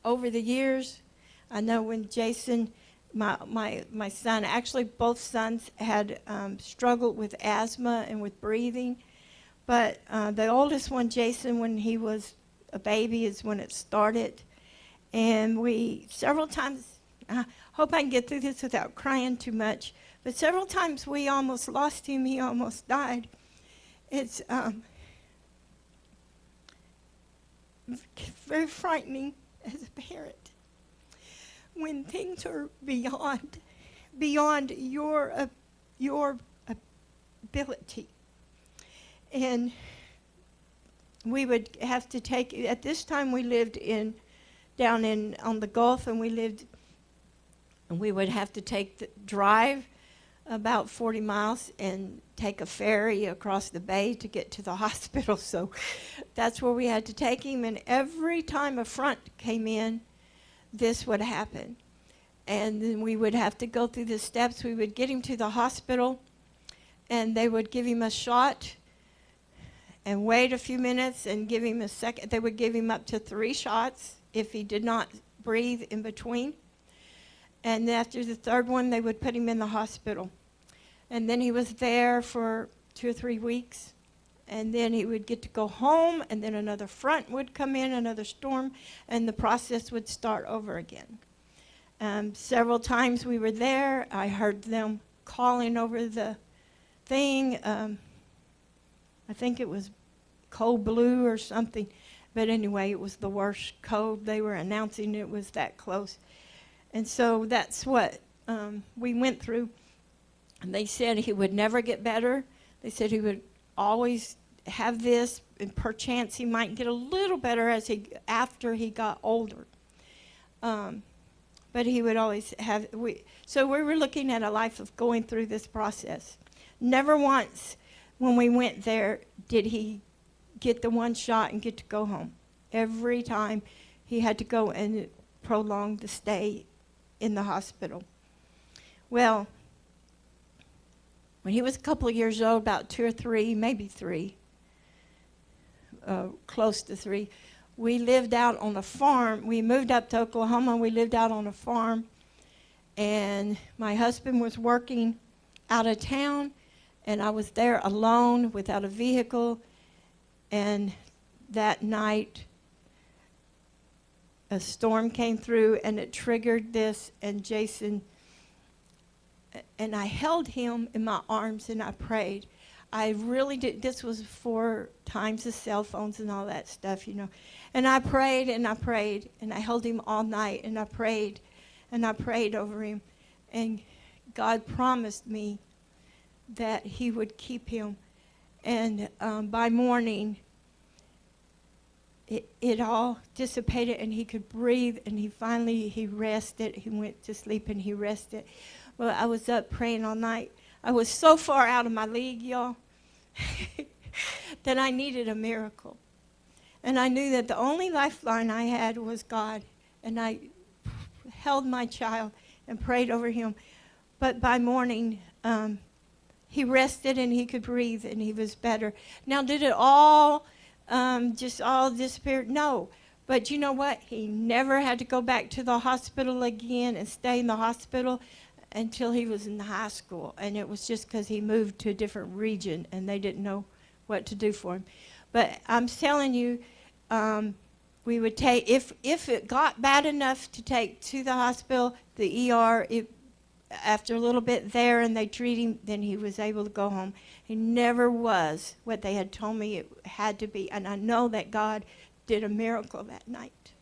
over the years, I know when Jason, my son, actually both sons had struggled with asthma and with breathing. But the oldest one, Jason, when he was a baby is when it started. And we several times, I hope I can get through this without crying too much, but several times we almost lost him. He almost died. It's very frightening as a parent when things are beyond your ability. And we would have to take, at this time we lived down on the Gulf, and we would have to drive about 40 miles and take a ferry across the bay to get to the hospital. So that's where we had to take him, and every time a front came in, this would happen. And then we would have to go through the steps. We would get him to the hospital, and they would give him a shot and wait a few minutes and give him a second. They would give him up to 3 shots if he did not breathe in between. And after the third one, they would put him in the hospital. And then he was there for 2 or 3 weeks. And then he would get to go home, and then another front would come in, another storm, and the process would start over again. Several times we were there. I heard them calling over the thing. I think it was code blue or something. But anyway, it was the worst code. They were announcing it was that close. And so that's what we went through. And they said he would never get better. They said he would always have this, and perchance he might get a little better after he got older. But he would always have, so we were looking at a life of going through this process. Never once when we went there did he get the 1 shot and get to go home. Every time he had to go and prolong the stay in the hospital. Well, when he was a couple of years old, about 2 or 3, maybe 3, close to 3, we lived out on a farm. We moved up to Oklahoma. We lived out on a farm. And my husband was working out of town, and I was there alone without a vehicle. And that night, a storm came through, and it triggered this, and Jason, and I held him in my arms, and I prayed. I really did. This was before times of cell phones and all that stuff, you know. And I prayed, and I prayed, and I held him all night, and I prayed over him. And God promised me that he would keep him. And by morning, it all dissipated, and he could breathe, and he rested. He went to sleep, and he rested. Well, I was up praying all night. I was so far out of my league, y'all, that I needed a miracle. And I knew that the only lifeline I had was God. And I held my child and prayed over him. But by morning, he rested, and he could breathe, and he was better. Now, did it all just all disappear? No. But you know what? He never had to go back to the hospital again and stay in the hospital until he was in high school. And it was just because he moved to a different region, and they didn't know what to do for him. But I'm telling you, we would take, if it got bad enough to take to the hospital, the ER, after a little bit there and they treat him, then he was able to go home. He never was what they had told me it had to be. And I know that God did a miracle that night.